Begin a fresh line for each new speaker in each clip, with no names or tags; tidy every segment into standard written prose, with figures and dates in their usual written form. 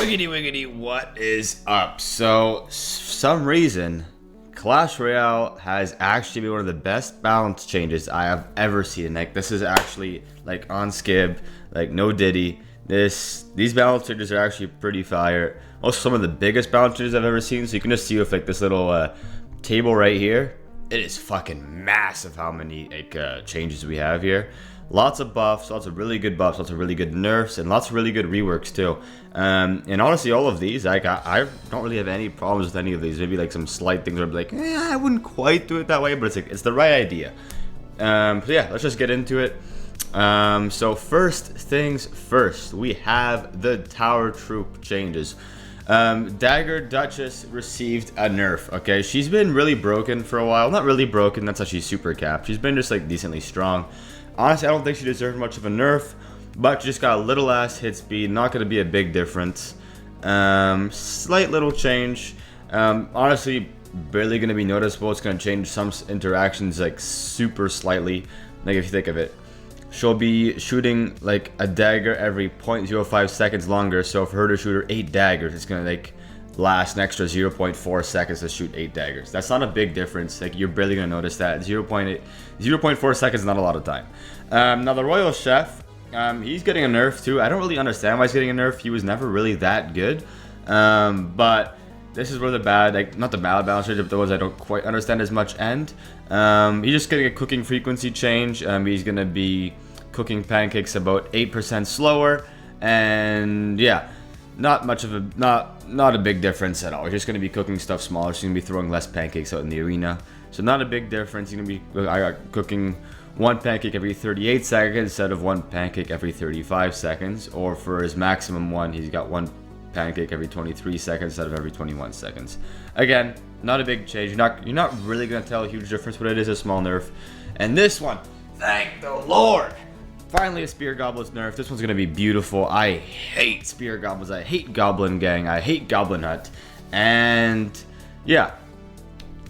Wiggity wiggity, what is up? So, some reason, Clash Royale has actually been one of the best balance changes I have ever seen. Like, this is actually, like, on Skib, like, no Diddy. These balance changes are actually pretty fire. Also, some of the biggest balance changes I've ever seen. So you can just see with, like, this little table right here. It is fucking massive how many, like, changes we have here. Lots of buffs, lots of really good buffs, lots of really good nerfs, and lots of really good reworks too. And honestly, all of these, like, I don't really have any problems with any of these. Maybe like some slight things where I'm like, I wouldn't quite do it that way, but it's like it's the right idea. So yeah, let's just get into it. So first things first, we have the tower troop changes. Dagger Duchess received a nerf. Okay, she's been really broken for a while. Not really broken. That's how she's super capped. She's been just like decently strong. Honestly, I don't think she deserved much of a nerf, but she just got a little ass hit speed. Not going to be a big difference. Slight little change. Honestly, barely going to be noticeable. It's going to change some interactions like super slightly. Like if you think of it, she'll be shooting like a dagger every 0.05 seconds longer. So for her to shoot her 8 daggers, it's going to like last an extra 0.4 seconds to shoot 8 daggers. That's not a big difference. Like you're barely gonna notice that. 0.4 seconds is not a lot of time. Now the Royal Chef, he's getting a nerf too. I don't really understand why he's getting a nerf. He was never really that good. But this is where the bad, like not the bad balance change, but the ones I don't quite understand as much end. He's just getting a cooking frequency change. He's gonna be cooking pancakes about 8% slower, and yeah. Not much of a not a big difference at all. We're just gonna be cooking stuff smaller. She's gonna be throwing less pancakes out in the arena, so not a big difference. You're gonna be cooking one pancake every 38 seconds instead of one pancake every 35 seconds. Or for his maximum one, he's got one pancake every 23 seconds instead of every 21 seconds. Again, not a big change. You're not really gonna tell a huge difference, but it is a small nerf. And this one, thank the Lord. Finally, a Spear Goblin's nerf. This one's going to be beautiful. I hate Spear Goblins. I hate Goblin Gang. I hate Goblin Hut. And, yeah.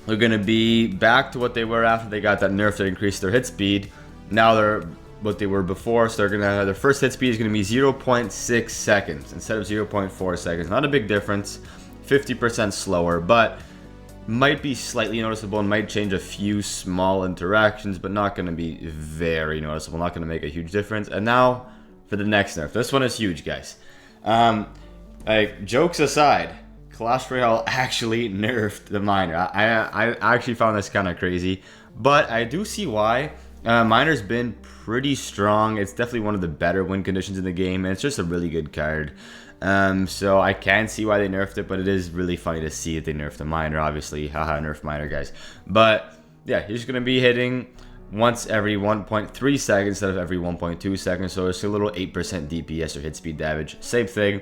They're going to be back to what they were after they got that nerf that increased their hit speed. Now they're what they were before. So they're going to have their first hit speed is going to be 0.6 seconds instead of 0.4 seconds. Not a big difference. 50% slower, but might be slightly noticeable and might change a few small interactions, but not going to be very noticeable, not going to make a huge difference. And now for the next nerf. This one is huge, guys. Like, jokes aside, Clash Royale actually nerfed the miner. I actually found this kind of crazy, but I do see why. Miner's been pretty strong. It's definitely one of the better win conditions in the game, and it's just a really good card. So I can see why they nerfed it, but it is really funny to see that they nerfed the miner, obviously. Haha, nerf miner, guys. But yeah, he's going to be hitting once every 1.3 seconds instead of every 1.2 seconds. So it's a little 8% DPS or hit speed damage. Same thing.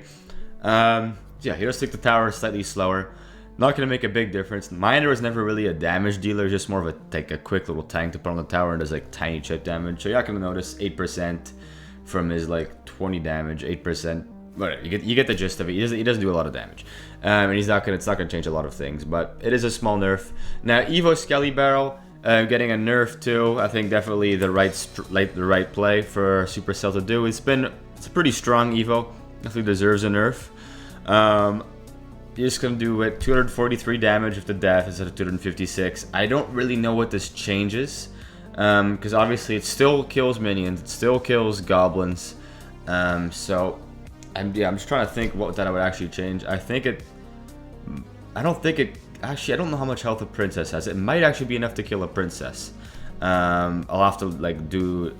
Yeah, he does take the tower slightly slower. Not going to make a big difference. Miner was never really a damage dealer, just more of a quick little tank to put on the tower and does like tiny chip damage. So you're not going to notice 8% from his like 20 damage, 8%. Whatever, you get the gist of it. He doesn't do a lot of damage, and it's not gonna change a lot of things. But it is a small nerf. Now Evo Skelly Barrel getting a nerf too. I think definitely the right play for Supercell to do. It's a pretty strong Evo. Definitely deserves a nerf. You're just gonna do it 243 damage with the death instead of 256. I don't really know what this changes, because obviously it still kills minions. It still kills goblins. So. I'm just trying to think what that would actually change. I don't know how much health a princess has. It might actually be enough to kill a princess. I'll have to like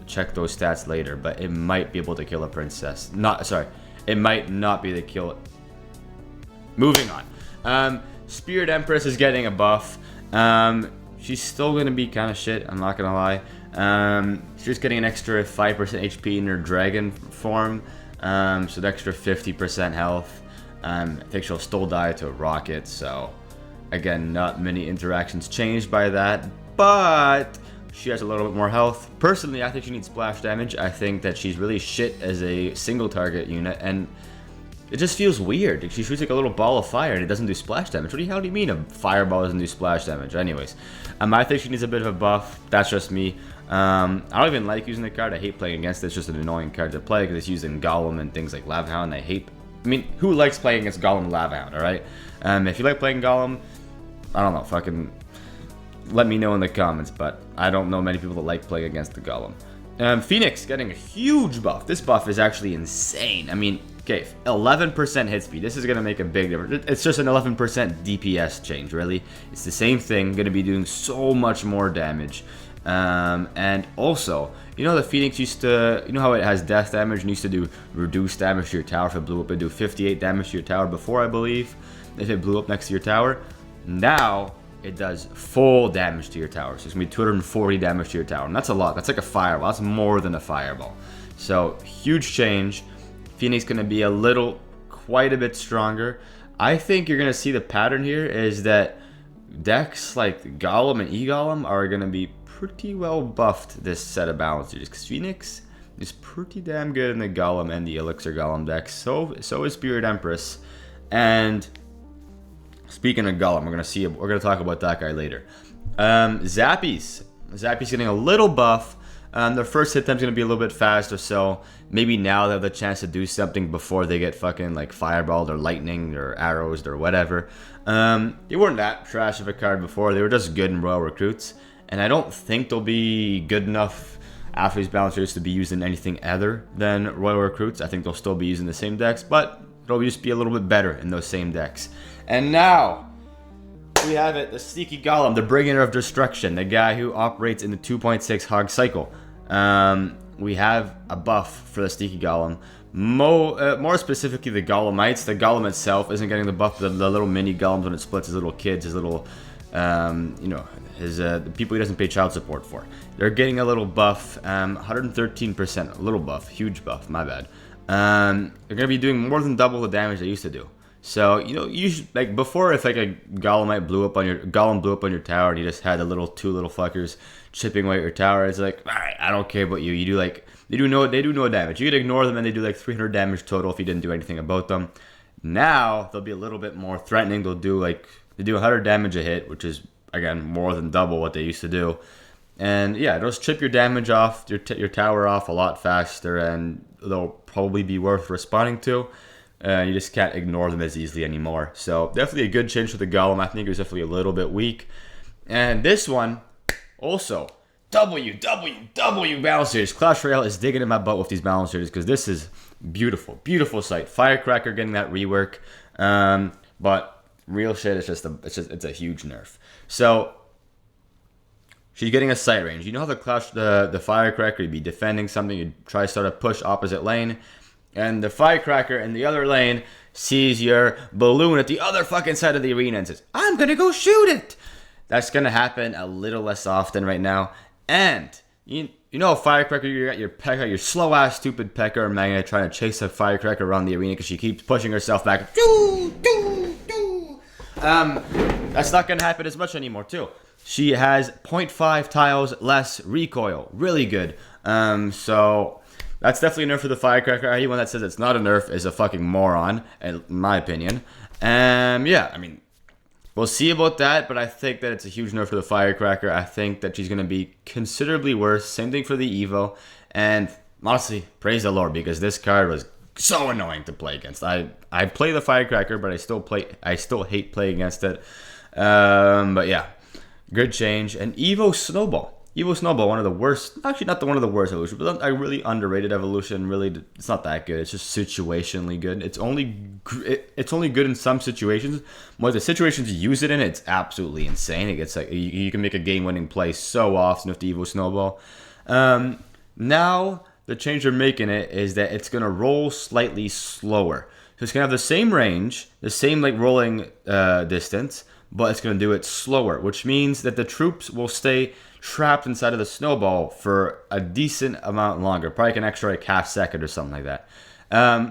check those stats later, but it might be able to kill a princess. It might not be the kill. Moving on. Spirit Empress is getting a buff. She's still gonna be kind of shit, I'm not gonna lie. She's just getting an extra 5% HP in her dragon form. So the extra 50% health. I think she'll still die to a rocket, so again, not many interactions changed by that, but she has a little bit more health. Personally, I think she needs splash damage. I think that she's really shit as a single target unit, and it just feels weird. She shoots like a little ball of fire and it doesn't do splash damage. What the hell do you mean a fireball doesn't do splash damage? Anyways, I think she needs a bit of a buff. That's just me. I don't even like using the card. I hate playing against it. It's just an annoying card to play because it's used in Golem and things like Lava Hound. I hate I mean, who likes playing against Golem Lava Hound, alright? If you like playing Golem, I don't know, fucking let me know in the comments, but I don't know many people that like playing against the Golem. Phoenix getting a huge buff. This buff is actually insane. I mean, okay, 11% hit speed. This is going to make a big difference. It's just an 11% DPS change, really. It's the same thing, going to be doing so much more damage. And also, you know the Phoenix used to, you know how it has death damage and used to do reduced damage to your tower if it blew up? It'd do 58 damage to your tower before, I believe, if it blew up next to your tower. Now, it does full damage to your tower. So it's going to be 240 damage to your tower. And that's a lot. That's like a fireball. That's more than a fireball. So, huge change. Phoenix going to be quite a bit stronger. I think you're going to see the pattern here is that decks like Golem and E-Golem are going to be pretty well buffed this set of balancers, because Phoenix is pretty damn good in the Golem and the Elixir Golem decks. So is Spirit Empress. And speaking of Golem, we're gonna talk about that guy later. Zappies getting a little buff. Their first hit time's gonna be a little bit faster, so maybe now they have the chance to do something before they get fucking like fireballed or lightning or arrows or whatever. They weren't that trash of a card before. They were just good in Royal Recruits. And I don't think they'll be good enough after these balancers to be used in anything other than Royal Recruits. I think they'll still be using the same decks, but it'll just be a little bit better in those same decks. And now, we have it, the Sneaky Golem, the Bringer of Destruction, the guy who operates in the 2.6 Hog Cycle. We have a buff for the Sneaky Golem. More specifically, the Golemites. The Golem itself isn't getting the buff. The little mini Golems when it splits his little kids, his little, the people he doesn't pay child support for. They're getting a little buff, 113%, a little buff, huge buff, my bad. They're going to be doing more than double the damage they used to do. So, like before, if like a Golem blew up on your tower and you just had the two little fuckers chipping away at your tower, it's like, alright, I don't care about you. You do like, they do no damage. You could ignore them and they do like 300 damage total if you didn't do anything about them. Now, they'll be a little bit more threatening. They do 100 damage a hit, which is, again, more than double what they used to do. And yeah, they'll chip your damage off, your tower off a lot faster, and they'll probably be worth responding to. You just can't ignore them as easily anymore. So definitely a good change for the Golem. I think it was definitely a little bit weak. And this one, also, balancers. Clash Royale is digging in my butt with these balancers because this is beautiful, beautiful sight. Firecracker getting that rework, but real shit, it's a huge nerf. So she's getting a sight range. You know how the Firecracker, you'd be defending something, you'd try to start a push opposite lane, and the Firecracker in the other lane sees your balloon at the other fucking side of the arena and says, I'm gonna go shoot it! That's gonna happen a little less often right now. And you know, a Firecracker, you got your P.E.K.K.A, your slow ass stupid P.E.K.K.A Magna trying to chase a Firecracker around the arena because she keeps pushing herself back. That's not gonna happen as much anymore too. She has 0.5 tiles less recoil. Really good. So that's definitely a nerf for the Firecracker. Anyone that says it's not a nerf is a fucking moron, in my opinion. Yeah, I mean, we'll see about that, but I think that it's a huge nerf for the Firecracker. I think that she's going to be considerably worse. Same thing for the Evo. And honestly, praise the Lord, because this card was so annoying to play against. I play the Firecracker, but I still hate playing against it. But yeah, good change. And Evo Snowball, one of the worst, actually not one of the worst evolutions, but a really underrated evolution. Really, it's not that good. It's just situationally good. It's only good in some situations. But the situations you use it in, it's absolutely insane. It gets like you can make a game-winning play so often with the Evo Snowball. Now the change they're making it is that it's gonna roll slightly slower. So it's gonna have the same range, the same like rolling distance, but it's gonna do it slower, which means that the troops will stay trapped inside of the snowball for a decent amount longer, probably like an extra like half second or something like that.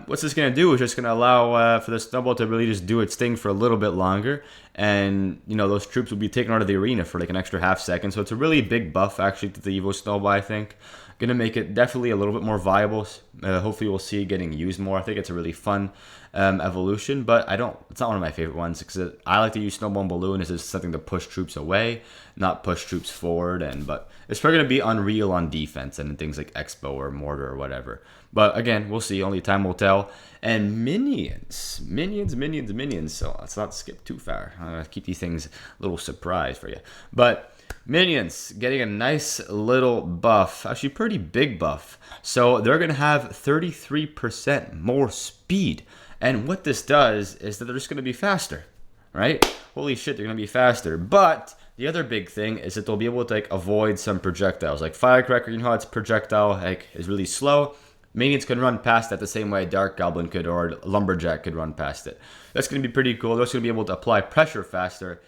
What's this going to do is just going to allow for the snowball to really just do its thing for a little bit longer, and those troops will be taken out of the arena for like an extra half second. So it's a really big buff actually to the Evo Snowball, I think. Gonna make it definitely a little bit more viable. Hopefully we'll see it getting used more. I think it's a really fun evolution, but it's not one of my favorite ones because I like to use Snowball and Balloon as just something to push troops away, not push troops forward. But it's probably gonna be unreal on defense and in things like Expo or Mortar or whatever. But again, we'll see. Only time will tell. And minions. So let's not skip too far. I'm gonna keep these things a little surprise for you. But minions getting a nice little buff, actually pretty big buff. So they're gonna have 33% more speed. And what this does is that they're just gonna be faster, right? Holy shit, they're gonna be faster. But the other big thing is that they'll be able to like avoid some projectiles. Like Firecracker, you know how its projectile like is really slow. Minions can run past that the same way a Dark Goblin could or a Lumberjack could run past it. That's going to be pretty cool. They're also going to be able to apply pressure faster.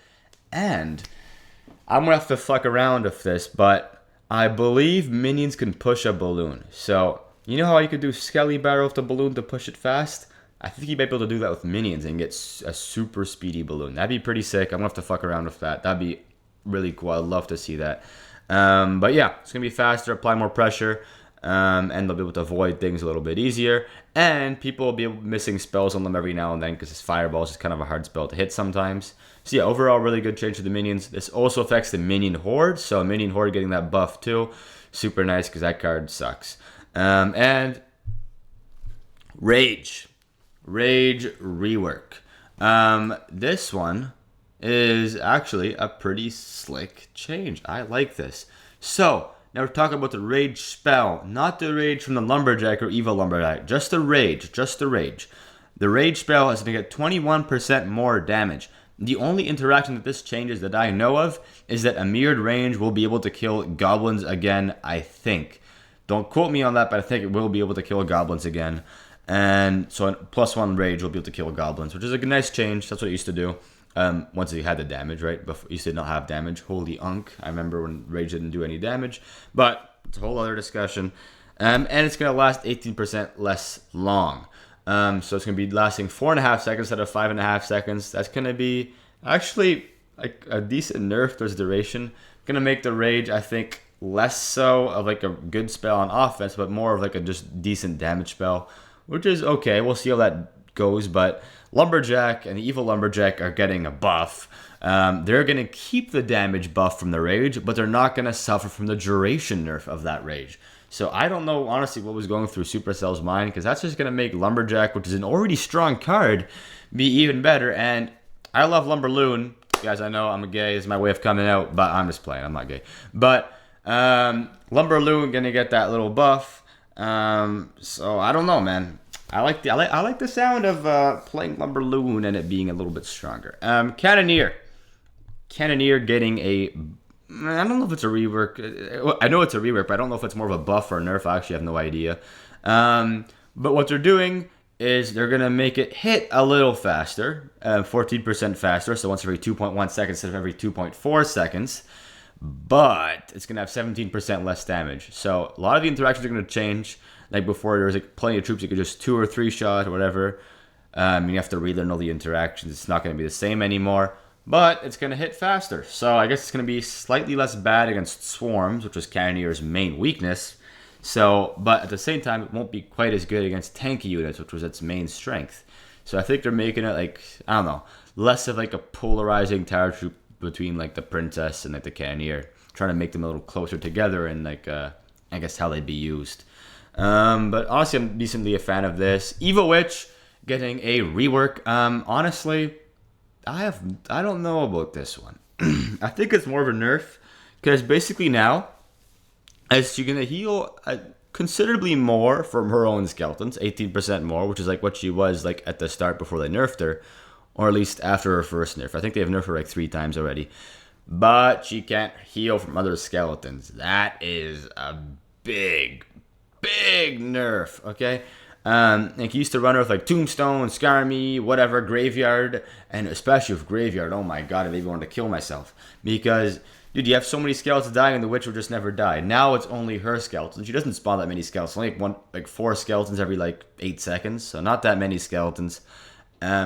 And I'm going to have to fuck around with this, but I believe minions can push a balloon. So, you know how you could do Skelly Barrel with the balloon to push it fast? I think you might be able to do that with minions and get a super speedy balloon. That'd be pretty sick. I'm going to have to fuck around with that. That'd be really cool. I'd love to see that. But yeah, it's going to be faster, apply more pressure. And they'll be able to avoid things a little bit easier. And people will be missing spells on them every now and then because this Fireball is just kind of a hard spell to hit sometimes. So yeah, overall, really good change to the minions. This also affects the Minion Horde. So Minion Horde getting that buff too. Super nice because that card sucks. And Rage. Rage rework. This one is actually a pretty slick change. I like this. So now we're talking about the Rage spell, not the Rage from the Lumberjack or Evil Lumberjack, just the Rage, The Rage spell is going to get 21% more damage. The only interaction that this changes that I know of is that a mirrored range will be able to kill goblins again, I think. Don't quote me on that, but I think it will be able to kill goblins again. And so +1 Rage will be able to kill goblins, which is a nice change. That's what it used to do. Once you had the damage, right? Before you did not have damage. Holy unk. I remember when Rage didn't do any damage. But it's a whole other discussion. And it's going to last 18% less long. So it's going to be lasting 4.5 seconds instead of 5.5 seconds. That's going to be actually like a decent nerf to its duration. Going to make the Rage, I think, less so of like a good spell on offense, but more of like a just decent damage spell, which is okay. We'll see how that goes, but Lumberjack and the Evil Lumberjack are getting a buff. They're going to keep the damage buff from the Rage, but they're not going to suffer from the duration nerf of that Rage. So I don't know, honestly, what was going through Supercell's mind, because that's just going to make Lumberjack, which is an already strong card, be even better. And I love Lumberloon. Guys, I know I'm a gay. It's my way of coming out, but I'm just playing. I'm not gay. But Lumberloon going to get that little buff. So I don't know, man. I like the sound of playing Lumberloon and it being a little bit stronger. Cannoneer getting a, I don't know if it's a rework. I know it's a rework, but I don't know if it's more of a buff or a nerf. I actually have no idea. But what they're doing is they're gonna make it hit a little faster, 14% faster. So once every 2.1 seconds instead of every 2.4 seconds. But it's gonna have 17% less damage. So a lot of the interactions are gonna change. Like before, there was like plenty of troops you could just 2 or 3 shot or whatever. You have to relearn all the interactions. It's not going to be the same anymore, but it's going to hit faster. So I guess it's going to be slightly less bad against swarms, which was Cannoneer's main weakness. So, but at the same time, it won't be quite as good against tanky units, which was its main strength. So I think they're making it like, I don't know, less of like a polarizing tower troop between like the Princess and like the Cannoneer, trying to make them a little closer together and like I guess how they'd be used. But honestly, I'm decently a fan of this. Evil Witch getting a rework. Honestly, I don't know about this one. I think it's more of a nerf because basically now, as she's gonna heal considerably more from her own skeletons, 18% more, which is like what she was like at the start before they nerfed her, or at least after her first nerf. I think they have nerfed her like 3 times already, but she can't heal from other skeletons. That is a big nerf, okay? Like, he used to run her with like Tombstone, Scar Me, whatever, Graveyard, and especially with Graveyard, oh my god, I maybe wanted to kill myself. Because, dude, you have so many skeletons dying and the Witch will just never die. Now it's only her skeletons. She doesn't spawn that many skeletons, only 4 skeletons every like 8 seconds, so not that many skeletons.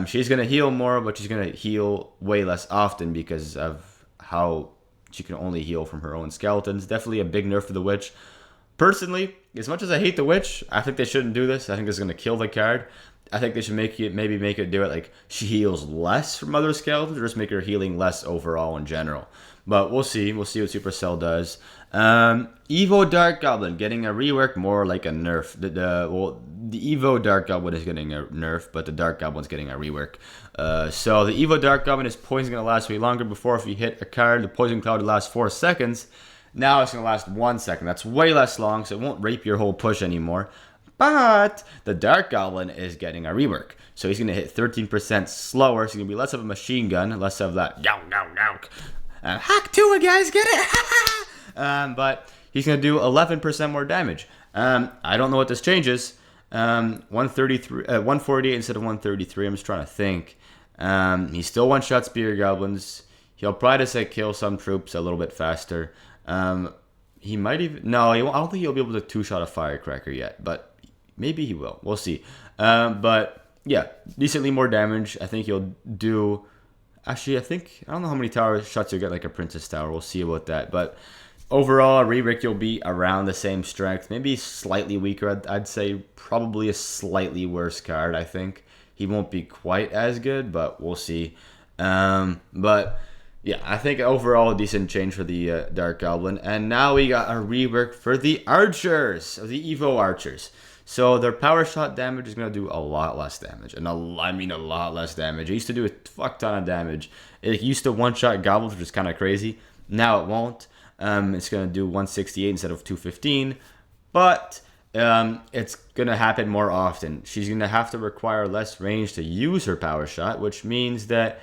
She's gonna heal more, but she's gonna heal way less often because of how she can only heal from her own skeletons. Definitely a big nerf for the Witch. Personally, as much as I hate the witch, I think they shouldn't do this. I think it's going to kill the card. I think they should maybe make it do it like she heals less from other skeletons, or just make her healing less overall in general. But we'll see. We'll see what Supercell does. Evo Dark Goblin getting a rework, more like a nerf. The Evo Dark Goblin is getting a nerf, but the Dark Goblin's getting a rework. So the Evo Dark Goblin, is poison going to last way longer. Before, if you hit a card, the poison cloud would last 4 seconds. Now it's going to last 1 second. That's way less long, so it won't rape your whole push anymore. But the Dark Goblin is getting a rework. So he's going to hit 13% slower. So he's going to be less of a machine gun, less of that yow. Hack to it, guys, get it! But he's going to do 11% more damage. I don't know what this changes. 148 instead of 133. I'm just trying to think. He still one-shot Spear Goblins. He'll probably just like kill some troops a little bit faster. He might even... No, I don't think he'll be able to two-shot a Firecracker yet. But maybe he will. We'll see. But yeah, decently more damage. I think he'll do... Actually, I don't know how many tower shots you'll get like a Princess Tower. We'll see about that. But overall, Re-Rick, you'll be around the same strength. Maybe slightly weaker. I'd say probably a slightly worse card, I think. He won't be quite as good, but we'll see. But yeah, I think overall a decent change for the Dark Goblin. And now we got a rework for the Archers, the Evo Archers. So their power shot damage is going to do a lot less damage. And I mean a lot less damage. It used to do a fuck ton of damage. It used to one-shot goblins, which is kind of crazy. Now it won't. It's going to do 168 instead of 215. But it's going to happen more often. She's going to have to require less range to use her power shot, which means that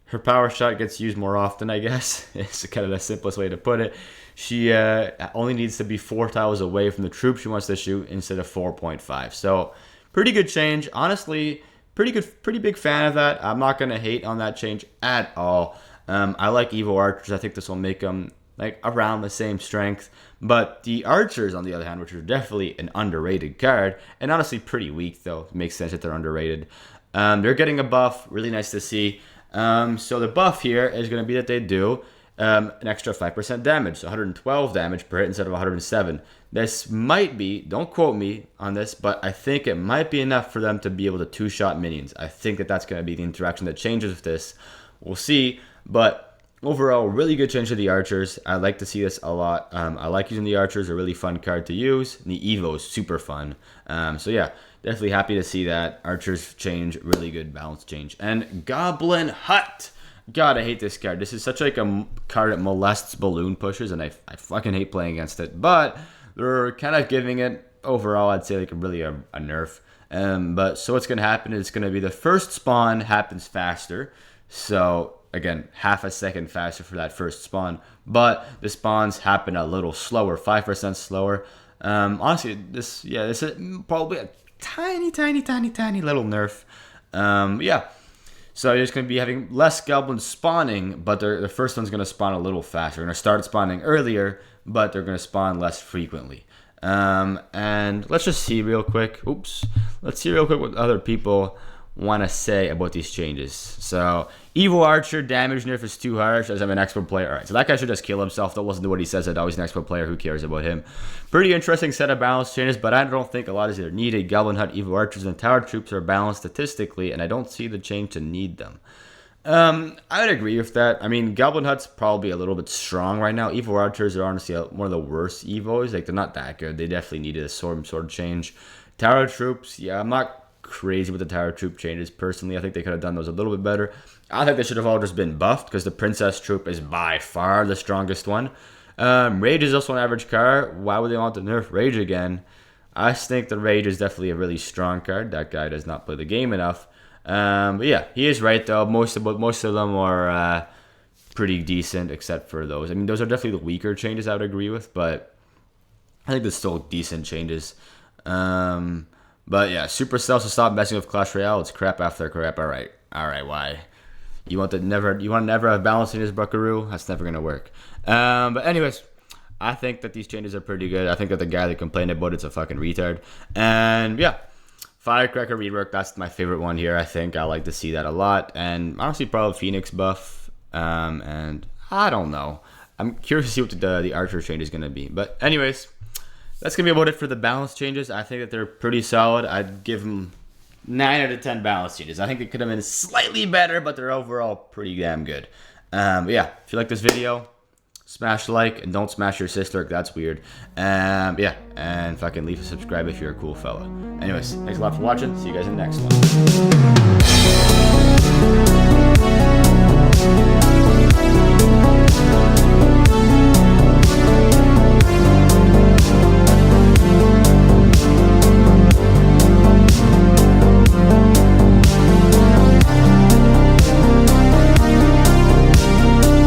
her power shot gets used more often, I guess. It's kind of the simplest way to put it. She only needs to be 4 tiles away from the troop she wants to shoot instead of 4.5. So pretty good change. Honestly, pretty big fan of that. I'm not going to hate on that change at all. I like Evo Archers. I think this will make them like around the same strength. But the Archers, on the other hand, which are definitely an underrated card, and honestly pretty weak though. It makes sense that they're underrated. They're getting a buff. Really nice to see. So the buff here is going to be that they do an extra 5% damage, so 112 damage per hit instead of 107. This might be, don't quote me on this, but I think it might be enough for them to be able to two-shot minions. I think that that's going to be the interaction that changes with this. We'll see, but overall, really good change to the Archers. I like to see this a lot. I like using the Archers, a really fun card to use. And the Evo is super fun. So yeah, definitely happy to see that. Archers change, really good balance change. And Goblin Hut. God, I hate this card. This is such like a card that molests balloon pushers, and I fucking hate playing against it. But they're kind of giving it, overall, I'd say like really a nerf. But so what's going to happen is it's going to be the first spawn happens faster. So again, half a second faster for that first spawn. But the spawns happen a little slower, 5% slower. Honestly, this is probably a tiny little nerf. Yeah. So you're just going to be having less goblins spawning, but the first one's going to spawn a little faster. They're going to start spawning earlier, but they're going to spawn less frequently. And let's just see real quick. Let's see real quick what other people want to say about these changes. So Evo Archer damage nerf is too harsh as I'm an expert player. Alright, so that guy should just kill himself. Don't listen to what he says. That always an expert player. Who cares about him? Pretty interesting set of balance changes, but I don't think a lot is either needed. Goblin Hut, Evo Archers, and Tower Troops are balanced statistically, and I don't see the change to need them. I would agree with that. I mean, Goblin Hut's probably a little bit strong right now. Evo Archers are honestly one of the worst Evos. Like, they're not that good. They definitely needed a sword change. Tower Troops, yeah, I'm not crazy with the Tower Troop changes personally. I think they could have done those a little bit better. I think they should have all just been buffed because the Princess Troop is by far the strongest one. Rage is also an average card. Why would they want to nerf Rage again? I think the Rage is definitely a really strong card. That guy does not play the game enough. But yeah, he is right though. Most of them are pretty decent except for those. I mean, those are definitely the weaker changes I would agree with, but I think there's still decent changes. But yeah, Supercell, so stop messing with Clash Royale. It's crap after crap. All right, why? You want to never have balance in this buckaroo? That's never gonna work. But anyways, I think that these changes are pretty good. I think that the guy that complained about it's a fucking retard. And yeah, Firecracker rework. That's my favorite one here. I think I like to see that a lot. And honestly, probably Phoenix buff. And I don't know. I'm curious to see what the Archer change is gonna be. But anyways, that's gonna be about it for the balance changes. I think that they're pretty solid. I'd give them 9 out of 10 balance changes. I think they could have been slightly better, but they're overall pretty damn good. But yeah, if you like this video, smash like and don't smash your sister. That's weird. Yeah, and fucking leave a subscribe if you're a cool fella. Anyways, thanks a lot for watching. See you guys in the next one.